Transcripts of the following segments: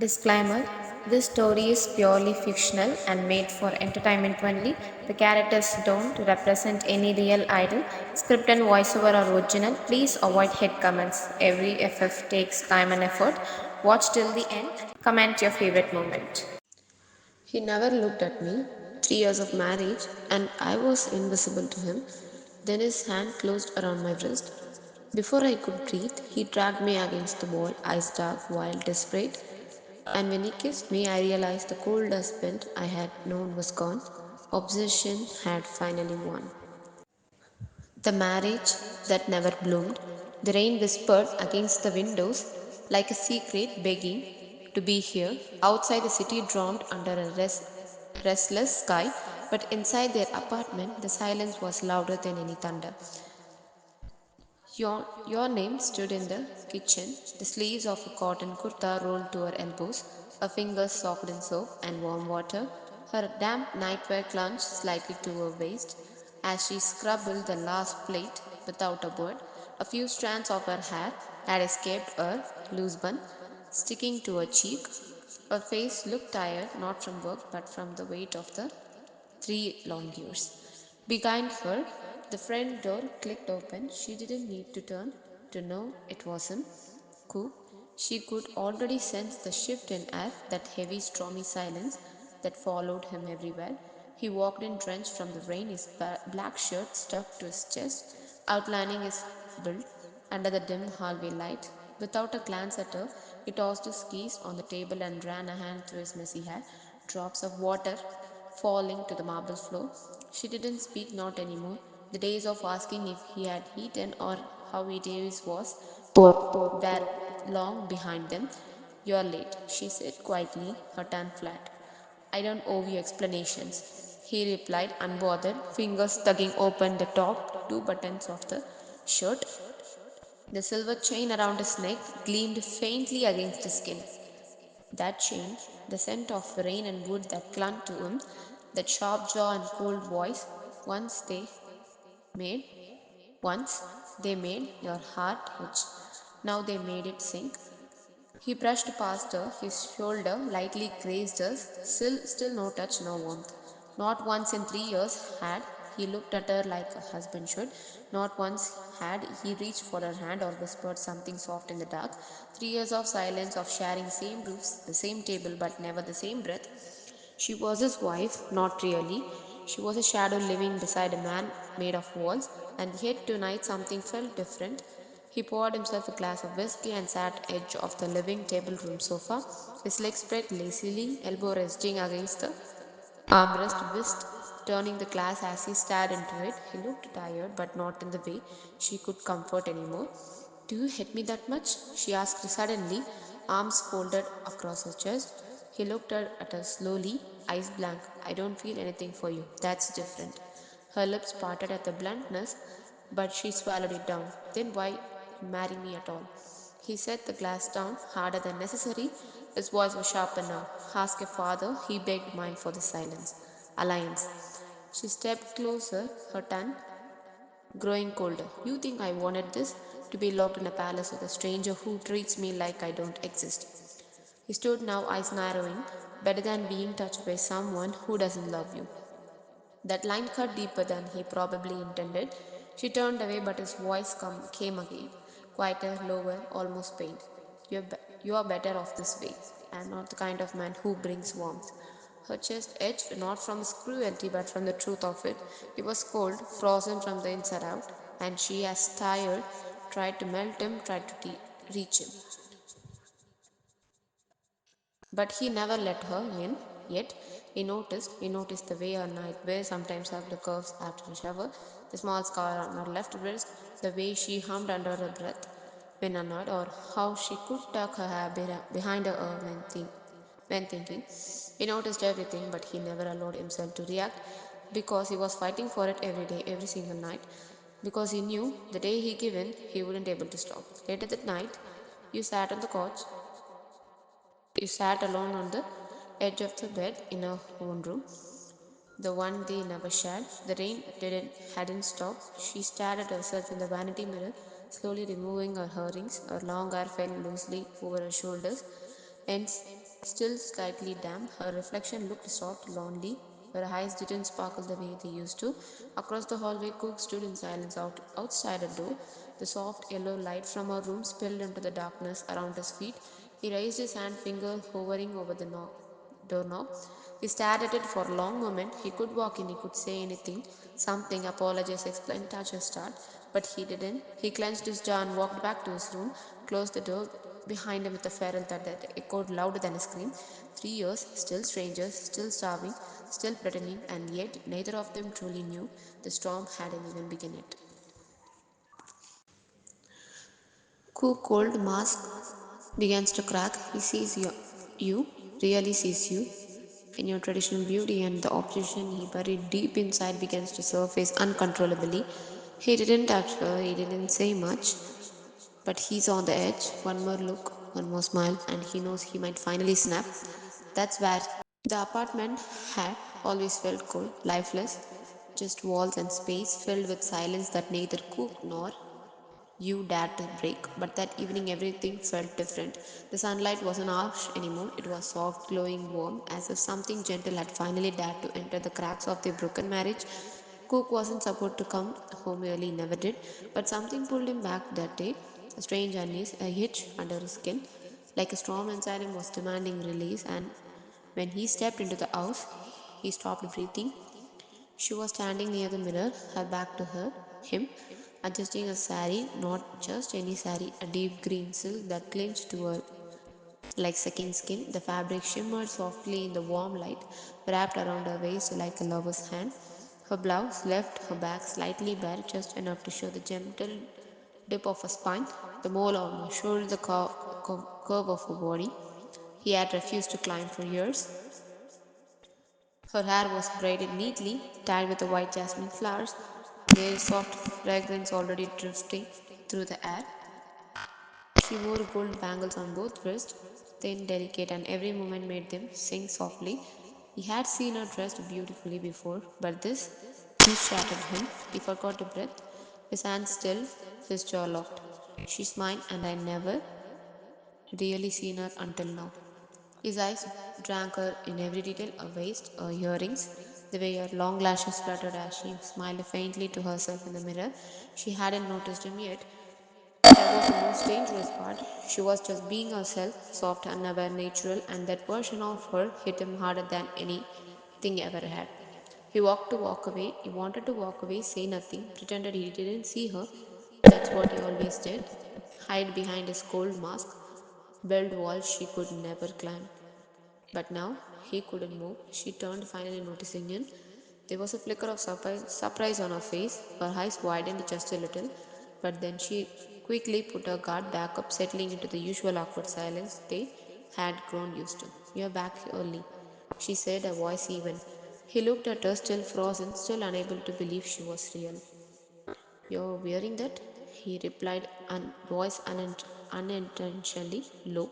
Disclaimer: this story is purely fictional and made for entertainment only. The characters don't represent any real idol. Script and voiceover are original. Please avoid hate comments. Every FF takes time and effort. Watch till the end. Comment your favorite moment. He never looked at me. 3 years of marriage, and I was invisible to him. Then his hand closed around my wrist. Before I could breathe, he dragged me against the wall, eyes dark, wild, desperate. And when he kissed me, I realized the cold dustbin I had known was gone. Obsession had finally won. The marriage that never bloomed. The rain whispered against the windows like a secret begging to be here. Outside, the city droned under a restless sky, but inside their apartment, the silence was louder than any thunder. Your name stood in the kitchen, the sleeves of a cotton kurta rolled to her elbows, her fingers soaked in soap and warm water, her damp nightwear clung slightly to her waist as she scrubbed the last plate without a word. A few strands of her hair had escaped her loose bun, sticking to her cheek. Her face looked tired, not from work but from the weight of the 3 long years. Behind her, the front door clicked open. She didn't need to turn to know it was him. Kook. She could already sense the shift in air, that heavy, stormy silence that followed him everywhere. He walked in drenched from the rain, his black shirt stuck to his chest, outlining his build under the dim hallway light. Without a glance at her, he tossed his keys on the table and ran a hand through his messy hair, drops of water falling to the marble floor. She didn't speak, not anymore. The days of asking if he had eaten or how he days was were long behind them. You're late, she said quietly, her tongue flat. I don't owe you explanations, he replied, unbothered, fingers tugging open the top 2 buttons of the shirt. The silver chain around his neck gleamed faintly against the skin. That chain, the scent of rain and wood that clung to him, that sharp jaw and cold voice, once they made, once they made your heart itch. Now they made it sink. He brushed past her, his shoulder lightly grazed hers, still no touch, no warmth. Not once in 3 years had he looked at her like a husband should. Not once had he reached for her hand or whispered something soft in the dark. 3 years of silence, of sharing same roofs, the same table, but never the same breath. She was his wife, not really. She was a shadow living beside a man made of walls, and yet tonight something felt different. He poured himself a glass of whiskey and sat edge of the living table room sofa, his legs spread lazily, elbow resting against the armrest, wrist turning the glass as he stared into it. He looked tired, but not in the way she could comfort anymore. Do you hate me that much? She asked suddenly, arms folded across her chest. He looked at her slowly, eyes blank. I don't feel anything for you. That's different. Her lips parted at the bluntness, but she swallowed it down. Then why marry me at all? He set the glass down, harder than necessary. His voice was sharper now. Ask your father, he begged mine for the silence. Alliance. She stepped closer, her tongue growing colder. You think I wanted this? To be locked in a palace with a stranger who treats me like I don't exist. He stood now, eyes narrowing. Better than being touched by someone who doesn't love you. That line cut deeper than he probably intended. She turned away, but his voice came again, quieter, lower, almost pained. You are better off this way. I am not the kind of man who brings warmth. Her chest edged not from his cruelty but from the truth of it. He was cold, frozen from the inside out, and she, as tired, tried to melt him, tried to reach him. But he never let her in. Yet he noticed the way her nightwear sometimes have the curves after a shower, the small scar on her left wrist, the way she hummed under her breath when annoyed, or how she could tuck her hair behind her ear when thinking. He noticed everything, but he never allowed himself to react because he was fighting for it every day, every single night. Because he knew the day he gave in, he wouldn't able to stop. Later that night, you sat on the couch, you sat alone on the edge of the bed in her own room, the one they never shared. The rain didn't hadn't stopped. She stared at herself in the vanity mirror, slowly removing her earrings. Her long hair fell loosely over her shoulders, ends Still slightly damp, her reflection looked soft, lonely. Her eyes didn't sparkle the way they used to. Across the hallway, Cook stood in silence outside a door. The soft yellow light from her room spilled into the darkness around his feet. He raised his hand, finger hovering over the doorknob. He stared at it for a long moment. He could walk in, he could say anything, something, apologize, explain, touch or start, but he didn't. He clenched his jaw and walked back to his room, closed the door behind him with a feral thud that echoed louder than a scream. 3 years, still strangers, still starving, still pretending, and yet neither of them truly knew the storm hadn't even begun yet. Cook cold mask begins to crack. He sees you, really sees you, in your traditional beauty, and the opposition he buried deep inside begins to surface uncontrollably. He didn't touch her, he didn't say much, but he's on the edge. One more look, one more smile, and he knows he might finally snap. That's where the apartment had always felt cold, lifeless, just walls and space filled with silence that neither Cook nor you dared to break. But that evening, everything felt different. The sunlight wasn't harsh anymore, it was soft, glowing, warm, as if something gentle had finally dared to enter the cracks of their broken marriage. Cook wasn't supposed to come home early, never did, but something pulled him back that day. A strange unease, a hitch under his skin, like a storm inside him was demanding release. And when he stepped into the house, he stopped breathing. She was standing near the mirror, her back to him, adjusting a sari, not just any sari, a deep green silk that clinged to her like second skin. The fabric shimmered softly in the warm light, wrapped around her waist like a lover's hand. Her blouse left her back slightly bare, just enough to show the gentle dip of her spine, the mole on her shoulder, the curve of her body. He had refused to climb for years. Her hair was braided neatly, tied with the white jasmine flowers, their soft fragrance already drifting through the air. She wore gold bangles on both wrists, thin, delicate, and every movement made them sing softly. He had seen her dressed beautifully before, but this shattered him. He forgot to breathe, his hands still, his jaw locked. She smiled, and I never really seen her until now. His eyes drank her in every detail, her waist, her earrings, the way her long lashes fluttered as she smiled faintly to herself in the mirror. She hadn't noticed him yet. That was the most dangerous part. She was just being herself, soft, unaware, natural, and that version of her hit him harder than anything ever had. He walked to walk away. He wanted to walk away, say nothing, pretended he didn't see her. That's what he always did. Hide behind his cold mask, build walls she could never climb. But now he couldn't move. She turned, finally noticing him. There was a flicker of surprise on her face. Her eyes widened just a little, but then she quickly put her guard back up, settling into the usual awkward silence they had grown used to. "You're back early," she said, her voice even. He looked at her, still frozen, still unable to believe she was real. "You're wearing that?" he replied, voice unintentionally low,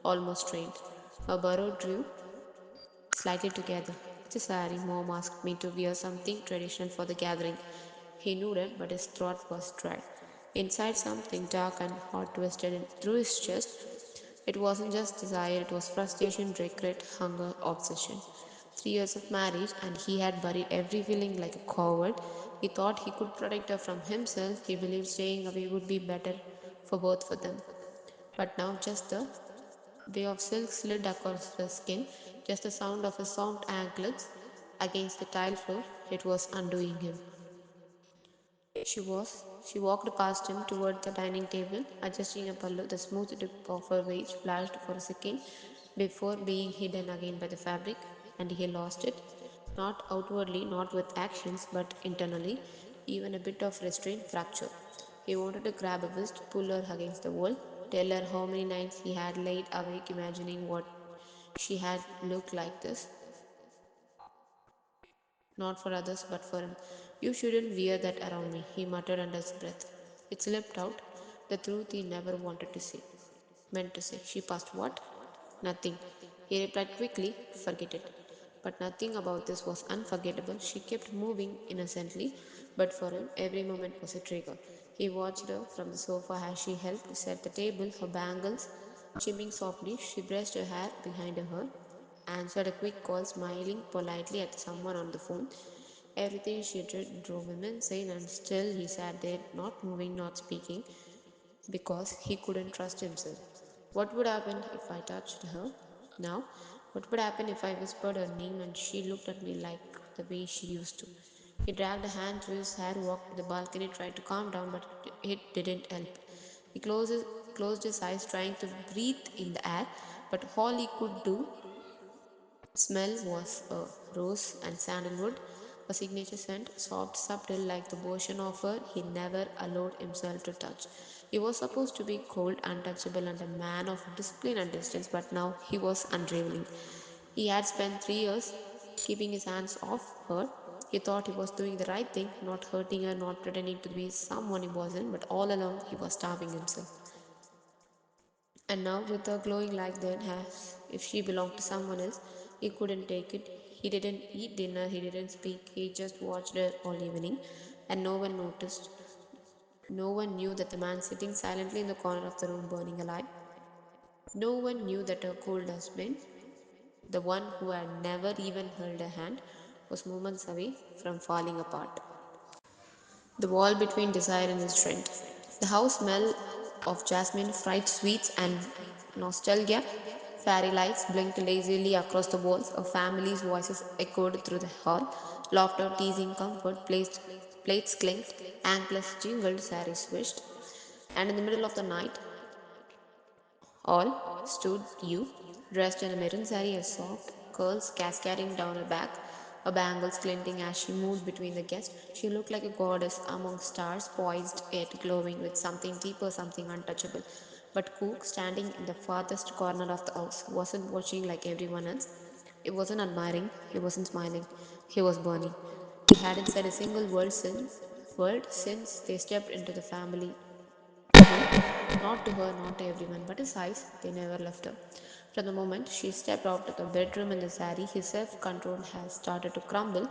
almost strained. Her brow drew slightly together. "It's a sari. Mom asked me to wear something traditional for the gathering." He nodded, but his throat was dry. Inside, something dark and hot twisted through his chest. It wasn't just desire, it was frustration, regret, hunger, obsession. 3 years of marriage, and he had buried every feeling like a coward. He thought he could protect her from himself. He believed staying away would be better for both of them. But now, just the way of silk slid across her skin, just the sound of his soft anklets against the tile floor, it was undoing him. She walked past him toward the dining table, adjusting a pillow. The smooth tip of her waist flashed for a second before being hidden again by the fabric, and he lost it. Not outwardly, not with actions, but internally, even a bit of restraint fracture. He wanted to grab a wrist, pull her against the wall, tell her how many nights he had laid awake imagining what she had looked like this, not for others, but for him. "You shouldn't wear that around me," he muttered under his breath. It slipped out, the truth he never wanted to say, meant to say. She paused. "What?" "Nothing," he replied quickly. "Forget it." But nothing about this was unforgettable. She kept moving innocently, but for him, every moment was a trigger. He watched her from the sofa as she helped set the table, her bangles Chimming softly, she brushed her hair behind her, answered a quick call, smiling politely at someone on the phone. Everything she did drove him insane, and still he sat there, not moving, not speaking, because he couldn't trust himself. What would happen if I touched her? Now, what would happen if I whispered her name and she looked at me like the way she used to? He dragged a hand through his hair, walked to the balcony, tried to calm down, but it didn't help. He closed his eyes, trying to breathe in the air, but all he could do smell was rose and sandalwood, a signature scent, soft, subtle, like the version of her he never allowed himself to touch. He was supposed to be cold, untouchable, and a man of discipline and distance, but now he was unraveling. He had spent 3 years keeping his hands off her. He thought he was doing the right thing, not hurting her, not pretending to be someone he wasn't, but all along he was starving himself. And now, with her glowing like that, as if she belonged to someone else, he couldn't take it. He didn't eat dinner, he didn't speak, he just watched her all evening, and no one noticed. No one knew that the man sitting silently in the corner of the room, burning alive. No one knew that her cold husband, the one who had never even held her hand, was moments away from falling apart. The wall between desire and restraint. The house smelled of jasmine, fried sweets, and nostalgia. Fairy lights blinked lazily across the walls. A family's voices echoed through the hall. Laughter, teasing, comfort, plates clinked, anklets jingled, saris swished. And in the middle of the night, all stood you, dressed in a maroon saree, as soft curls cascading down her back, her bangles glinting as she moved between the guests. She looked like a goddess among stars, poised yet glowing with something deeper, something untouchable. But Cook, standing in the farthest corner of the house, wasn't watching like everyone else. He wasn't admiring, he wasn't smiling, he was burning. He hadn't said a single word since they stepped into the family room. Not to her, not to everyone, but his eyes, they never left her. From the moment she stepped out of the bedroom in the sari, his self control has started to crumble.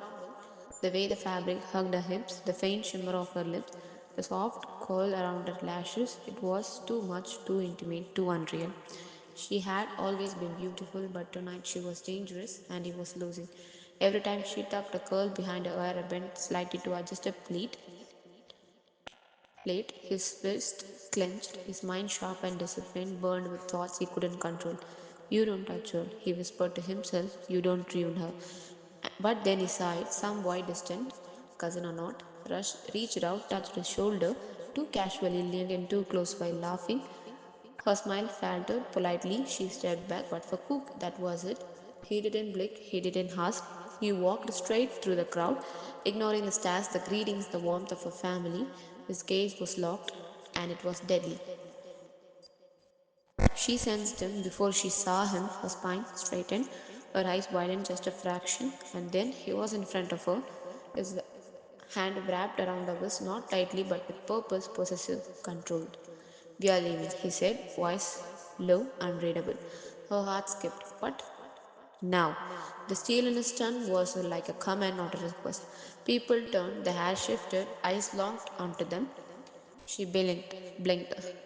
The way the fabric hugged her hips, the faint shimmer of her lips, the soft curl around her lashes, it was too much, too intimate, too unreal. She had always been beautiful, but tonight she was dangerous and he was losing. Every time she tucked a curl behind her ear, bent slightly to adjust a plate, his fist clenched, his mind sharp and disciplined, burned with thoughts he couldn't control. You don't touch her, he whispered to himself. You don't ruin her. But then he sighed, some boy distant, cousin or not, reached out, touched his shoulder, too casually, leaned in too close while laughing. Her smile faltered politely. She stepped back, but for Cook, that was it. He didn't blink, he didn't ask. He walked straight through the crowd, ignoring the stars, the greetings, the warmth of a family. His gaze was locked, and it was deadly. She sensed him before she saw him, her spine straightened, her eyes widened just a fraction, and then he was in front of her, his hand wrapped around her waist, not tightly but with purpose, possessive, controlled. We are leaving, he said, voice low, unreadable. Her heart skipped. What? Now. The steel in his tone was like a command, not a request. People turned, the hair shifted, eyes locked onto them. She blinked.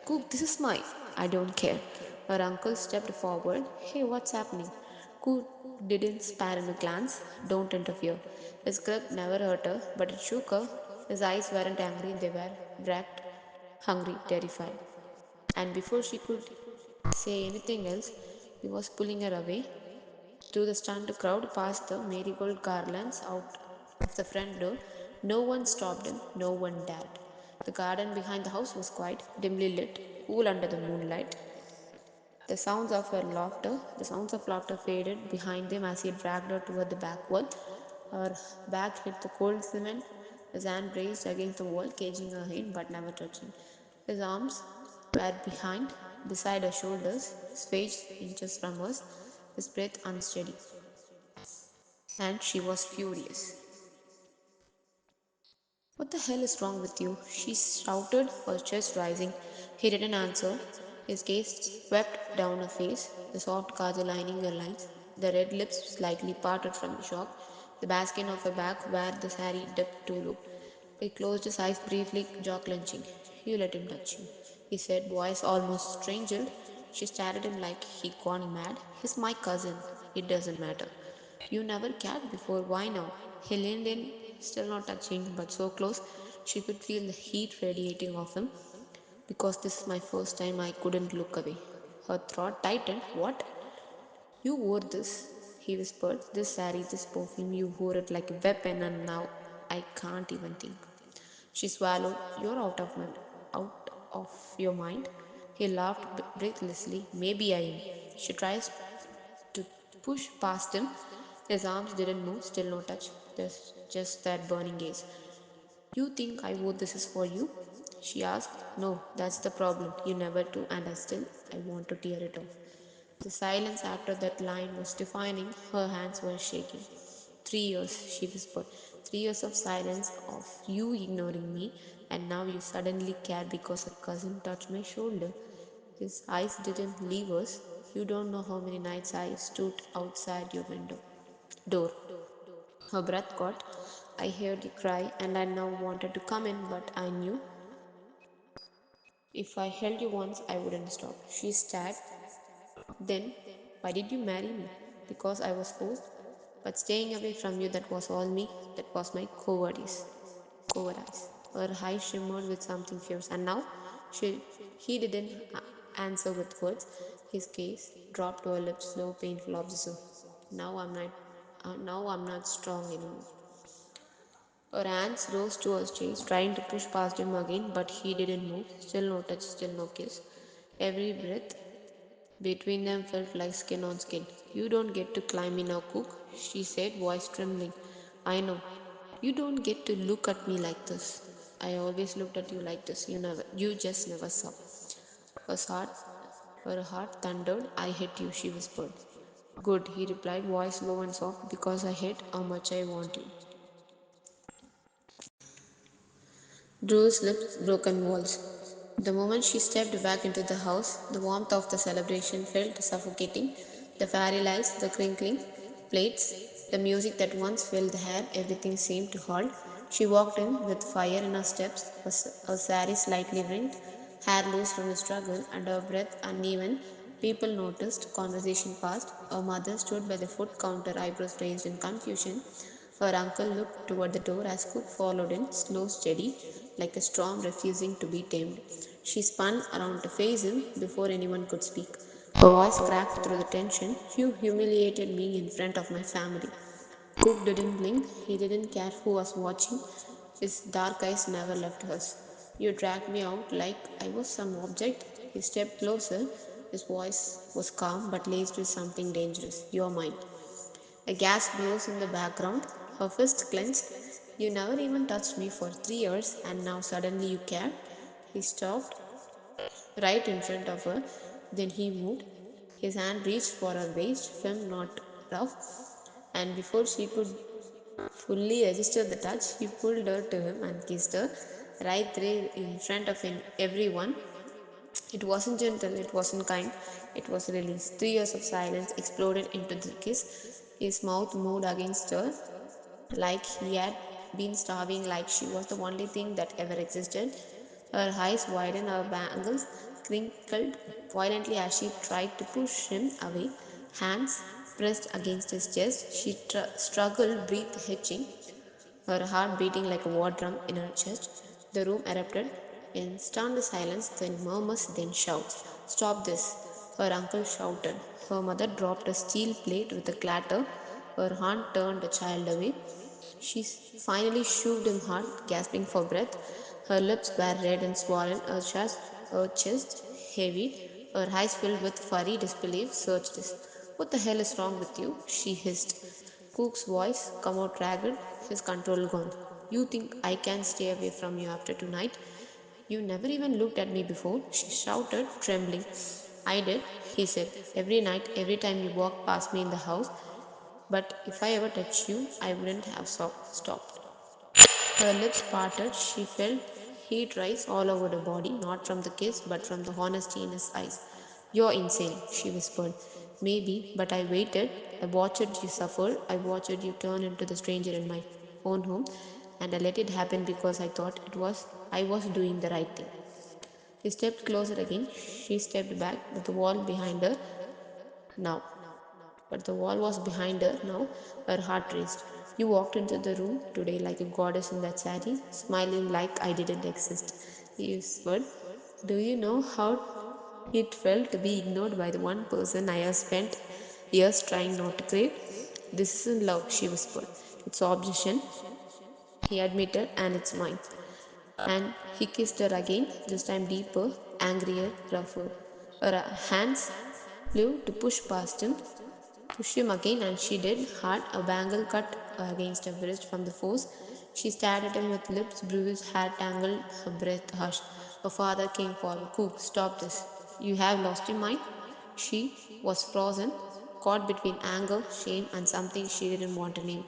Cook, this is mine. I don't care. Her uncle stepped forward. Hey, what's happening? Cook didn't spare him a glance. Don't interfere. His grip never hurt her, but it shook her. His eyes weren't angry, they were wrecked, hungry, terrified. And before she could say anything else, he was pulling her away through the stunned crowd, past the marigold garlands, out of the front door. No one stopped him, no one dared. The garden behind the house was quiet, dimly lit, cool under the moonlight. The sounds of laughter faded behind them as he dragged her toward the back wall. Her back hit the cold cement, his hand braced against the wall, caging her in but never touching. His arms were beside her shoulders, his face inches from hers, his breath unsteady. And she was furious. What the hell is wrong with you? She shouted, her chest rising. He didn't answer. His gaze swept down her face, the soft kajal lining her lines, the red lips slightly parted from the shock, the baskin of her back where the sari dipped too low. He closed his eyes briefly, jaw clenching. You let him touch you, he said, voice almost strangled. She stared at him like he'd gone mad. He's my cousin. It doesn't matter. You never cared before. Why now? He leaned in, still not touching, but so close she could feel the heat radiating off him. Because this is my first time, I couldn't look away. Her throat tightened. What? You wore this, he whispered. This sari, this perfume, you wore it like a weapon, and now I can't even think. She swallowed. You're out of your mind. He laughed breathlessly. Maybe I am. She tries to push past him. His arms didn't move, still no touch. There's just that burning gaze. You think I wore this is for you? She asked. No, that's the problem. You never do, and I want to tear it off. The silence after that line was deafening. Her hands were shaking. 3 years, she whispered. 3 years of silence, of you ignoring me, and now you suddenly care because a cousin touched my shoulder. His eyes didn't leave us. You don't know how many nights I stood outside your window door. Her breath caught. I heard you cry, and I now wanted to come in, but I knew if I held you once, I wouldn't stop. She stared. Then, why did you marry me? Because I was forced. But staying away from you, that was all me. That was my cowardice. Her eyes shimmered with something fierce. And now, she, he didn't answer with words. His gaze dropped to her lips, slow, painful, obsessive. Now I'm not. Now I'm not strong anymore. Her hands rose to her chest, trying to push past him again, but he didn't move. Still no touch, still no kiss. Every breath between them felt like skin on skin. You don't get to climb me now, Cook, she said, voice trembling. I know. You don't get to look at me like this. I always looked at you like this. You just never saw. Her heart, her heart thundered. I hate you, she whispered. Good, he replied, voice low and soft, because I hate how much I want you. Drew's lips, broken walls. The moment she stepped back into the house, the warmth of the celebration felt suffocating. The fairy lights, the crinkling plates, the music that once filled the air, everything seemed to halt. She walked in with fire in her steps, her sari slightly wrinked, hair loose from the struggle, and her breath uneven. People noticed, conversation passed. Her mother stood by the foot counter, eyebrows raised in confusion. Her uncle looked toward the door as Cook followed in, slow, steady, like a storm refusing to be tamed. She spun around to face him before anyone could speak. Her voice cracked through the tension. You humiliated me in front of my family. Cook didn't blink. He didn't care who was watching. His dark eyes never left hers. You dragged me out like I was some object. He stepped closer. His voice was calm but laced with something dangerous. You're mine. A gasp rose in the background. Her fist clenched. You never even touched me for 3 years, and now suddenly you care? He stopped right in front of her. Then he moved. His hand reached for her waist, firm, not rough, and before she could fully register the touch, he pulled her to him and kissed her right there in front of everyone. It wasn't gentle, it wasn't kind, it was release. 3 years of silence exploded into the kiss. His mouth moved against her like he had been starving, like she was the only thing that ever existed. Her eyes widened, her bangles crinkled violently as she tried to push him away. Hands pressed against his chest. She struggled, breath hitching, her heart beating like a war drum in her chest. The room erupted in stunned silence, then murmurs, then shouts. Stop this! Her uncle shouted. Her mother dropped a steel plate with a clatter. Her aunt turned the child away. She finally shoved him hard, gasping for breath. Her lips were red and swollen, her chest heavy, her eyes filled with furry disbelief. Search this. What the hell is wrong with you? She hissed. Cook's voice come out ragged, his control gone. You think I can stay away from you after tonight? You never even looked at me before, she shouted, trembling. I did, he said, every night, every time you walked past me in the house. But if I ever touched you, I wouldn't have stopped. Her lips parted. She felt heat rise all over her body, not from the kiss, but from the honesty in his eyes. You're insane, she whispered. Maybe, but I waited. I watched you suffer. I watched you turn into the stranger in my own home, and I let it happen because I thought I was doing the right thing. He stepped closer again. She stepped back, but the wall behind her now. But the wall was behind her now. Her heart raced. You walked into the room today like a goddess in that sari, smiling like I didn't exist. He whispered, do you know how it felt to be ignored by the one person I have spent years trying not to crave? This isn't love, she whispered. It's obsession, he admitted, and it's mine. And he kissed her again, this time deeper, angrier, rougher. Her hands flew to push him again, and she did, hard, a bangle cut against her wrist from the force. She stared at him with lips bruised, hair tangled, her breath hushed. Her father came forward. Cook, stop this. You have lost your mind? She was frozen, caught between anger, shame, and something she didn't want to name.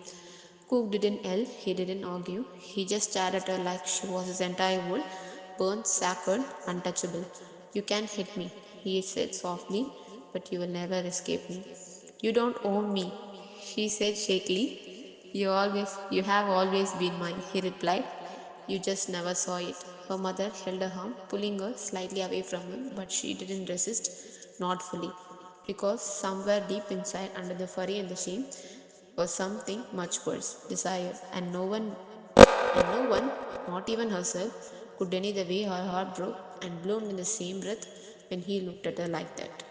Cook didn't yell, he didn't argue. He just stared at her like she was his entire world, burnt, sacred, untouchable. You can hit me, he said softly, but you will never escape me. You don't own me, she said shakily. You have always been mine, he replied. You just never saw it. Her mother held her arm, pulling her slightly away from him, but she didn't resist, not fully. Because somewhere deep inside, under the furry and the shame, was something much worse, desire, and no one, not even herself, could deny the way her heart broke and bloomed in the same breath when he looked at her like that.